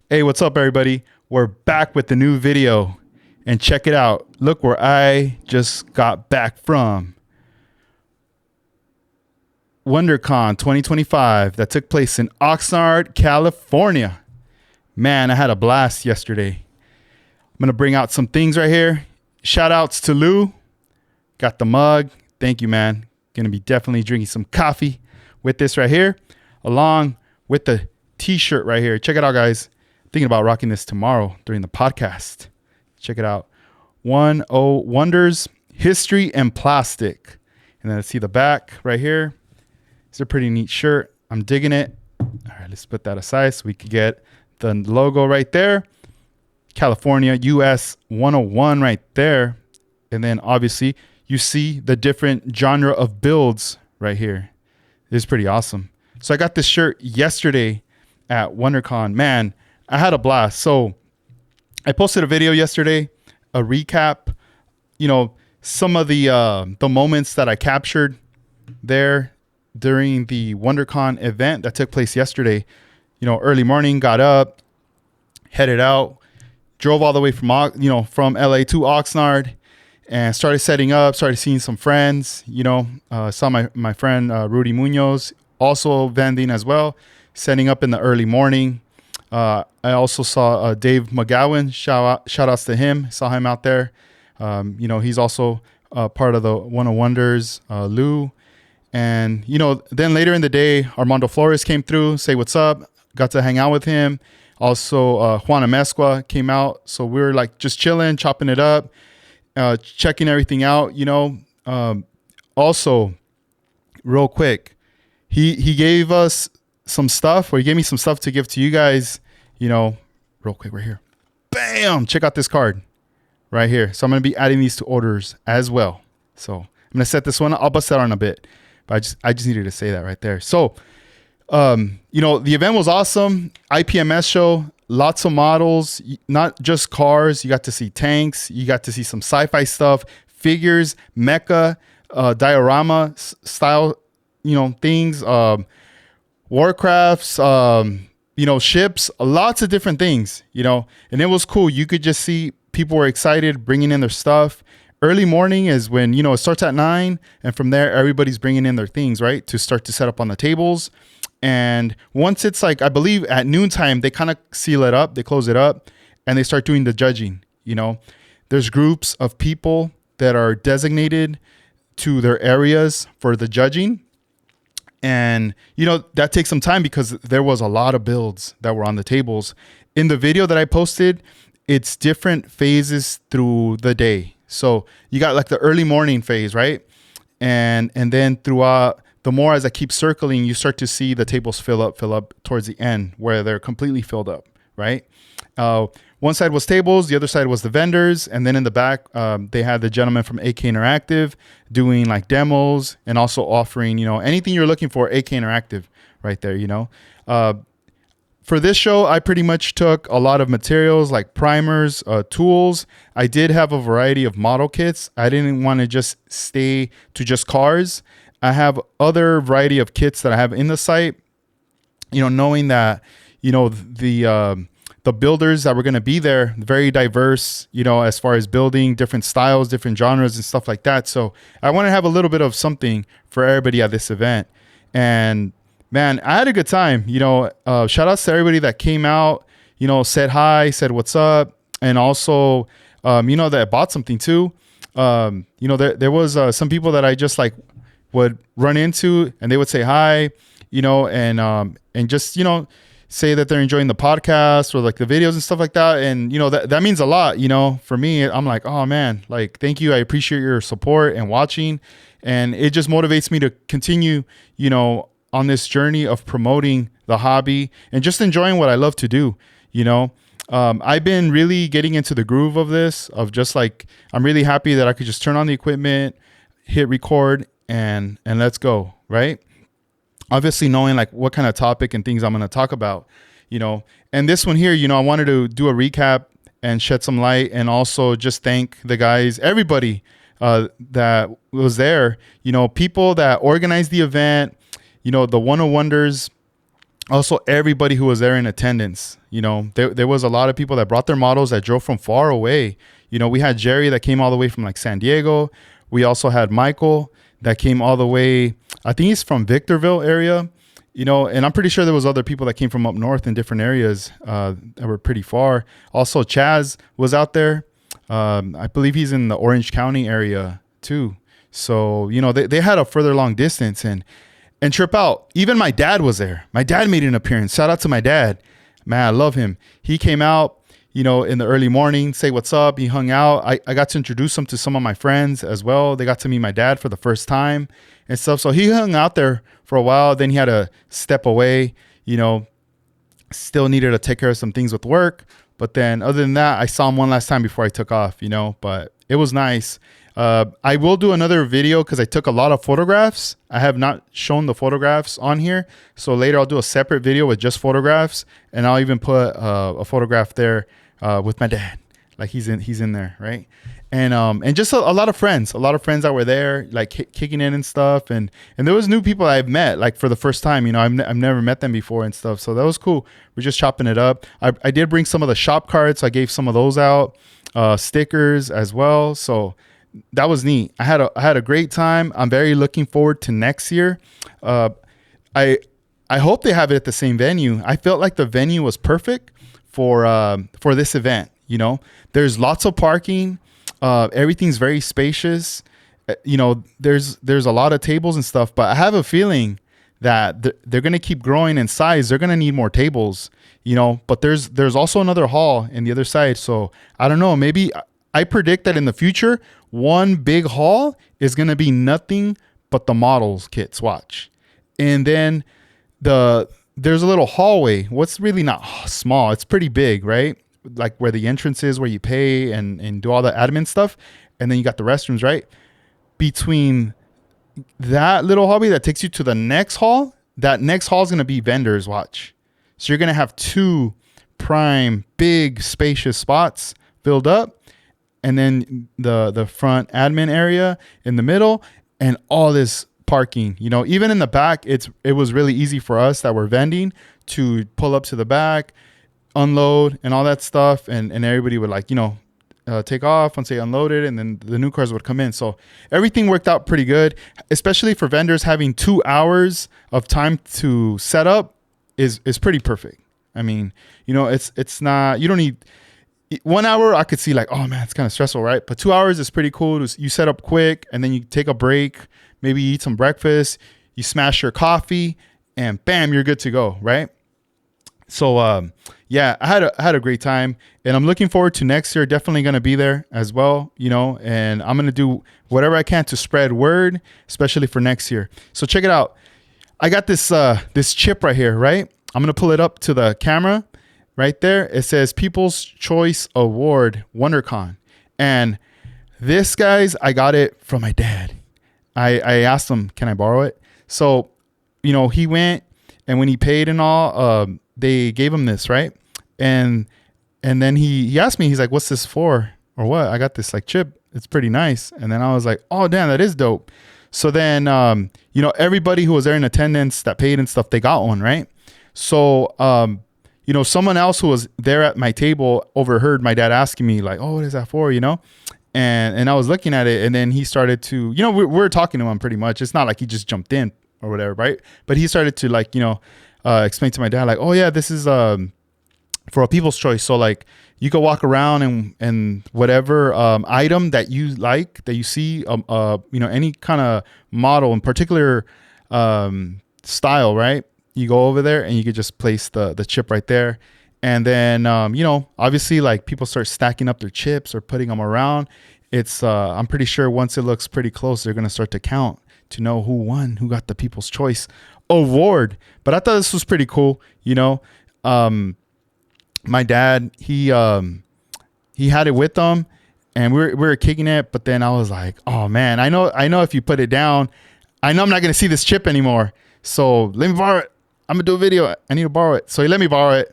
Hey, what's up, everybody? We're back with the new video, and check it out. Look where I just got back from WonderCon 2025 that took place in Oxnard, California. Man, I had a blast yesterday. I'm gonna bring out some things right here. Shout outs to Lou. Got the mug. Thank you, man. Gonna be definitely drinking some coffee with this right here, along with the t-shirt right here. Check it out, guys. Thinking about rocking this tomorrow during the podcast. Check it out. Wonders History and Plastic. And then I see the back right here. It's a pretty neat shirt. I'm digging it. All right, let's put that aside so we could get the logo right there. California, US 101 right there. And then obviously you see the different genre of builds right here. It's pretty awesome. So I got this shirt yesterday at WonderCon. Man, I had a blast. So I posted a video yesterday, a recap, some of the moments that I captured there during the WonderCon event that took place yesterday. Early morning, got up, headed out, drove all the way from LA to Oxnard, and started setting up, started seeing some friends, saw my friend Rudy Munoz, also vending as well, setting up in the early morning. I also saw Dave McGowan. Shout outs to him. Saw him out there. He's also part of the One of Wonders, Lou. And, then later in the day, Armando Flores came through, say what's up. Got to hang out with him. Also, Juana Mesqua came out. So we were like just chilling, chopping it up, checking everything out, Also, real quick, he gave us some stuff, or he gave me some stuff to give to you guys, real quick right here. Bam! Check out this card right here. So I'm going to be adding these to orders as well. So I'm going to set this one. I'll bust that on a bit, but I just needed to say that right there. So, the event was awesome. IPMS show, lots of models, not just cars. You got to see tanks. You got to see some sci-fi stuff, figures, mecha, diorama style, things, Warcrafts, ships, lots of different things, and it was cool. You could just see people were excited, bringing in their stuff. Early morning is when, it starts at 9, and from there, everybody's bringing in their things, right, to start to set up on the tables. And once it's like, I believe at noontime, they kind of seal it up, they close it up, and they start doing the judging. There's groups of people that are designated to their areas for the judging. And, that takes some time because there was a lot of builds that were on the tables. In the video that I posted, it's different phases through the day. So you got like the early morning phase, right? And then throughout, the more as I keep circling, you start to see the tables fill up towards the end where they're completely filled up, right? One side was tables, the other side was the vendors, and then in the back, they had the gentleman from AK Interactive doing like demos and also offering, anything you're looking for, AK Interactive right there, For this show, I pretty much took a lot of materials like primers, tools. I did have a variety of model kits. I didn't want to just stay to just cars. I have other variety of kits that I have in the site, knowing that, the builders that were going to be there, very diverse, as far as building, different styles, different genres and stuff like that. So I want to have a little bit of something for everybody at this event. And man, I had a good time. Shout outs to everybody that came out, said hi, said what's up. And also, that bought something too. There was some people that I just like would run into and they would say hi, and just, say that they're enjoying the podcast or like the videos and stuff like that. And, that means a lot, for me. I'm like, oh man, like, thank you. I appreciate your support and watching. And it just motivates me to continue, on this journey of promoting the hobby and just enjoying what I love to do. I've been really getting into the groove of this, of just like, I'm really happy that I could just turn on the equipment, hit record and let's go. Right. Obviously knowing like what kind of topic and things I'm going to talk about, and this one here, I wanted to do a recap and shed some light and also just thank the guys, everybody that was there, people that organized the event, the One of Wonders Also, everybody who was there in attendance, there was a lot of people that brought their models that drove from far away. We had Jerry that came all the way from like San Diego. We also had Michael that came all the way. I think he's from Victorville area, and I'm pretty sure there was other people that came from up north in different areas that were pretty far. Also, Chaz was out there. I believe he's in the Orange County area too. So, they had a further long distance and trip out. Even my dad was there. My dad made an appearance. Shout out to my dad. Man, I love him. He came out, in the early morning, say what's up. He hung out. I got to introduce him to some of my friends as well. They got to meet my dad for the first time and stuff. So he hung out there for a while. Then he had to step away, still needed to take care of some things with work. But then other than that, I saw him one last time before I took off, but it was nice. I will do another video because I took a lot of photographs. I have not shown the photographs on here. So later I'll do a separate video with just photographs, and I'll even put a photograph there with my dad. Like he's in there, right? And just a lot of friends that were there, like kicking in and stuff. And there was new people I've met like for the first time, I've never met them before and stuff. So that was cool. We're just chopping it up. I did bring some of the shop cards. So I gave some of those out, stickers as well. So that was neat. I had a great time. I'm very looking forward to next year. I hope they have it at the same venue. I felt like the venue was perfect for this event. There's lots of parking. Everything's very spacious. There's a lot of tables and stuff, but I have a feeling that they're going to keep growing in size. They're going to need more tables, but there's also another hall in the other side. So I don't know, maybe I predict that in the future, one big hall is going to be nothing but the models kits. Watch. And then there's a little hallway. What's really not small. It's pretty big, right? Like where the entrance is, where you pay and do all the admin stuff. And then you got the restrooms, right? Between that little hallway that takes you to the next hall, that next hall is going to be vendors. Watch. So you're going to have two prime, big, spacious spots filled up. And then the front admin area in the middle and all this parking, even in the back, it was really easy for us that were vending to pull up to the back, unload and all that stuff. And everybody would take off once they unloaded, and then the new cars would come in. So everything worked out pretty good, especially for vendors. Having 2 hours of time to set up is pretty perfect. I mean, it's not, you don't need 1 hour. I could see like, oh man, it's kind of stressful, right? But 2 hours is pretty cool. You set up quick and then you take a break, maybe you eat some breakfast, you smash your coffee, and bam, you're good to go, right? So yeah, I had a great time, and I'm looking forward to next year. Definitely going to be there as well, and I'm going to do whatever I can to spread word, especially for next year. So check it out. I got this chip right here, right? I'm going to pull it up to the camera right there. It says People's Choice Award WonderCon. And this, guys, I got it from my dad. I asked him, can I borrow it? So, he went, and when he paid and all, they gave him this, right? And then he asked me, he's like, what's this for? Or what? I got this like chip. It's pretty nice. And then I was like, oh, damn, that is dope. So then, everybody who was there in attendance that paid and stuff, they got one, right? So, someone else who was there at my table overheard my dad asking me like, oh, what is that for? And I was looking at it, and then he started to, we're talking to him pretty much. It's not like he just jumped in or whatever, right? But he started to like, explain to my dad like, oh yeah, this is for a People's Choice. So like you could walk around and whatever item that you like, that you see, any kind of model in particular style, right? You go over there and you could just place the chip right there. And then, obviously like people start stacking up their chips or putting them around. It's, I'm pretty sure once it looks pretty close, they're going to start to count to know who won, who got the People's Choice Award. But I thought this was pretty cool. My dad, he had it with him, and we were kicking it. But then I was like, oh man, I know if you put it down, I know I'm not going to see this chip anymore. So let me borrow it. I'm going to do a video. I need to borrow it. So he let me borrow it.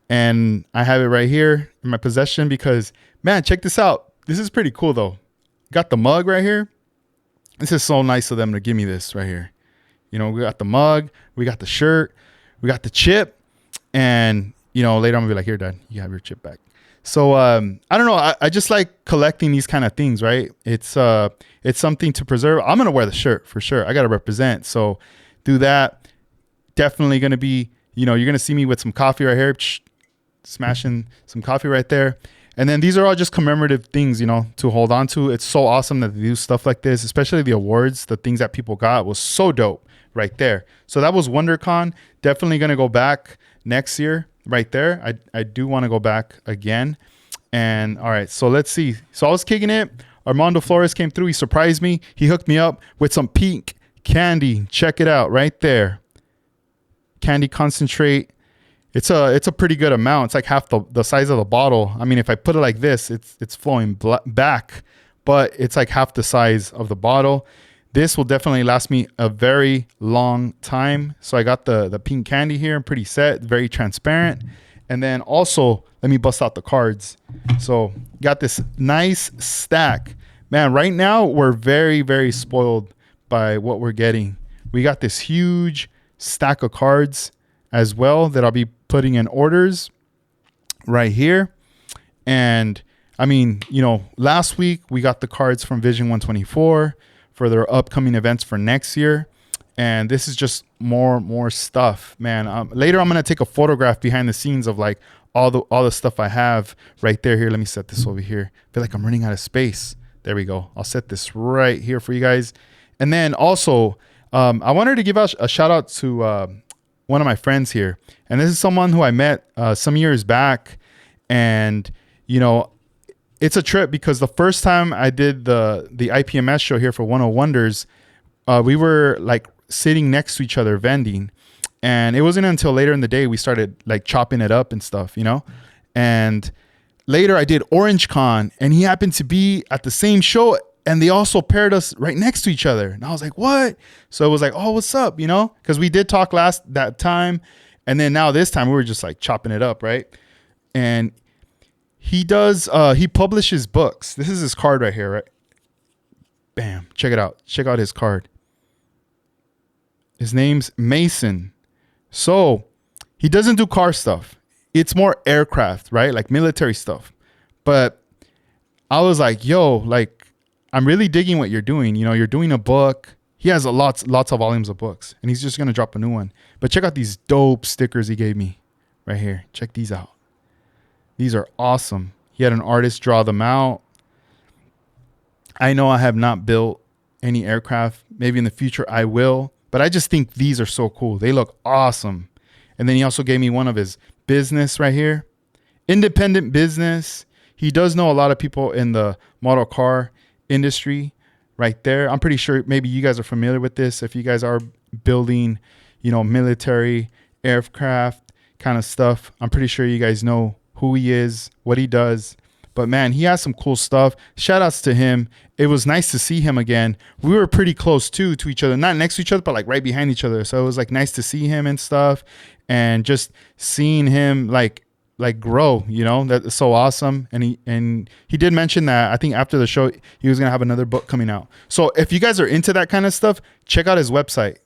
And I have it right here in my possession because, man, check this out. This is pretty cool, though. Got the mug right here. This is so nice of them to give me this right here. We got the mug. We got the shirt. We got the chip, and later I'm gonna be like, here, Dad, you have your chip back. So I don't know. I just like collecting these kind of things, right? It's something to preserve. I'm gonna wear the shirt for sure. I gotta represent. So do that. Definitely gonna be, you're gonna see me with some coffee right here, smashing some coffee right there. And then these are all just commemorative things, to hold on to. It's so awesome that they do stuff like this, especially the awards, the things that people got was so dope right there. So that was WonderCon. Definitely gonna go back next year. Right there. I do want to go back again. And all right, so let's see. So I was kicking it. Armando Flores came through. He surprised me. He hooked me up with some pink candy. Check it out right there. Candy concentrate. It's a pretty good amount. It's like half the size of the bottle. I mean, if I put it like this, it's flowing back, but it's like half the size of the bottle. This will definitely last me a very long time. So I got the pink candy here. I'm pretty set, very transparent. And then also, let me bust out the cards. So got this nice stack. Man, right now we're very, very spoiled by what we're getting. We got this huge stack of cards as well that I'll be putting in orders right here. And I mean, last week we got the cards from Vision 124. For their upcoming events for next year. And this is just more stuff, man. Later I'm gonna take a photograph behind the scenes of like all the stuff I have right there. Here, let me set this over here. I feel like I'm running out of space. There we go. I'll set this right here for you guys. And then also I wanted to give out a shout out to one of my friends here. And this is someone who I met some years back. And it's a trip because the first time I did the IPMS show here for 101 Wonders, we were like sitting next to each other vending. And it wasn't until later in the day we started like chopping it up and stuff, And later I did Orange Con and he happened to be at the same show and they also paired us right next to each other. And I was like, what? So it was like, oh, what's up? Because we did talk that time. And then now this time we were just like chopping it up, right? And he publishes books. This is his card right here, right? Bam. Check it out. Check out his card. His name's Mason. So he doesn't do car stuff. It's more aircraft, right? Like military stuff. But I was like, yo, like, I'm really digging what you're doing. You're doing a book. He has lots of volumes of books. And he's just going to drop a new one. But check out these dope stickers he gave me right here. Check these out. These are awesome. He had an artist draw them out. I know I have not built any aircraft. Maybe in the future I will. But I just think these are so cool. They look awesome. And then he also gave me one of his business right here. Independent business. He does know a lot of people in the model car industry right there. I'm pretty sure maybe you guys are familiar with this. If you guys are building, military aircraft kind of stuff, I'm pretty sure you guys know who he is, what he does. But man, he has some cool stuff. Shout outs to him. It was nice to see him again. We were pretty close to each other, not next to each other, but like right behind each other. So it was like nice to see him and stuff, and just seeing him like grow, that's so awesome. And he did mention that I think after the show, he was going to have another book coming out. So if you guys are into that kind of stuff, check out his website.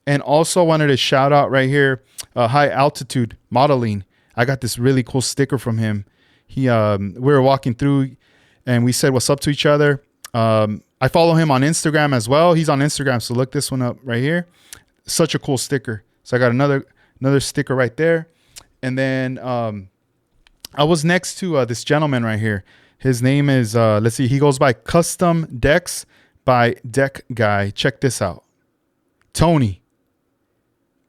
And also wanted to shout out right here, High Altitude Modeling. I got this really cool sticker from him. We were walking through and we said what's up to each other. I follow him on Instagram as well. He's on Instagram, so look this one up right here. Such a cool sticker. So I got another sticker right there. And then I was next to this gentleman right here. His name is, let's see, he goes by Custom Decks by Deck Guy. Check this out. Tony.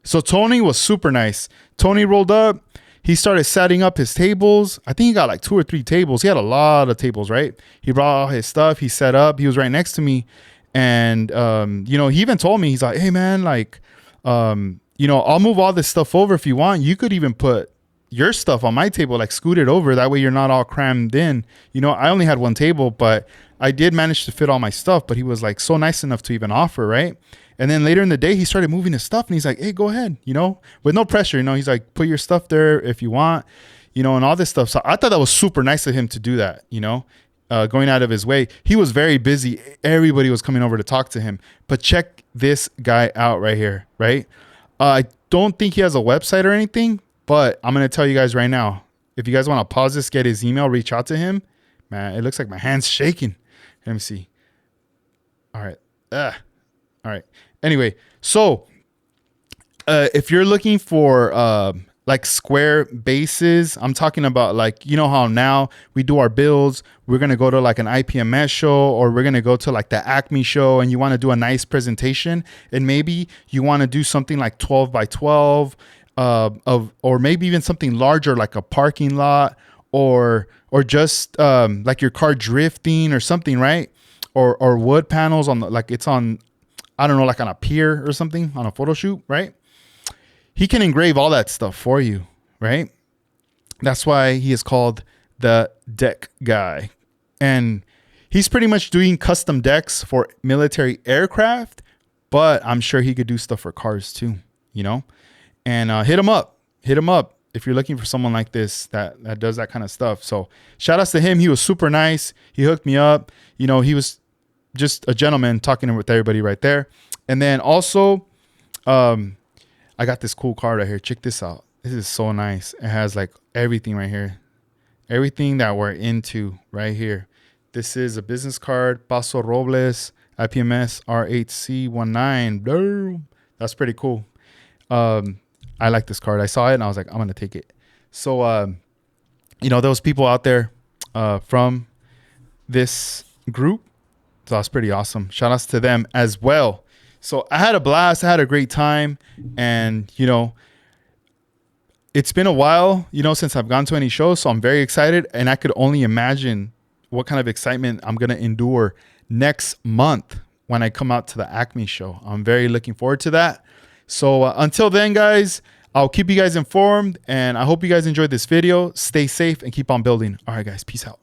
So Tony was super nice. Tony rolled up. He started setting up his tables. I think he got like 2 or 3 tables. He had a lot of tables, right? He brought all his stuff. He set up. He was right next to me. And, he even told me, he's like, hey, man, like, I'll move all this stuff over if you want. You could even put your stuff on my table, like scoot it over. That way you're not all crammed in. I only had 1 table, but I did manage to fit all my stuff. But he was like so nice enough to even offer, right? And then later in the day, he started moving his stuff and he's like, hey, go ahead, with no pressure, he's like, put your stuff there if you want, and all this stuff. So I thought that was super nice of him to do that, going out of his way. He was very busy. Everybody was coming over to talk to him. But check this guy out right here, right? I don't think he has a website or anything, but I'm going to tell you guys right now. If you guys want to pause this, get his email, reach out to him. Man, it looks like my hand's shaking. Let me see. All right. All right. Anyway, so if you're looking for like square bases, I'm talking about like, you know how now we do our builds, we're going to go to like an IPMS show, or we're going to go to like the Acme show, and you want to do a nice presentation, and maybe you want to do something like 12 by 12 or maybe even something larger like a parking lot, or just like your car drifting or something, right? Or wood panels on the, like it's on, I don't know, like on a pier or something on a photo shoot, right? He can engrave all that stuff for you, right? That's why he is called the deck guy. And he's pretty much doing custom decks for military aircraft, but I'm sure he could do stuff for cars too, you know? And hit him up if you're looking for someone like this that does that kind of stuff. So shout outs to him. He was super nice. He hooked me up. You know, he was just a gentleman talking with everybody right there. And then also, I got this cool card right here. Check this out. This is so nice. It has like everything right here. Everything that we're into right here. This is a business card. Paso Robles, IPMS R8C19. Boom. That's pretty cool. I like this card. I saw it and I was like, I'm going to take it. So, you know, those people out there from this group. So that's pretty awesome. Shout outs to them as well. So I had a blast. I had a great time. And, you know, it's been a while, you know, since I've gone to any shows. So I'm very excited. And I could only imagine what kind of excitement I'm going to endure next month when I come out to the Acme show. I'm very looking forward to that. So until then, guys, I'll keep you guys informed. And I hope you guys enjoyed this video. Stay safe and keep on building. All right, guys. Peace out.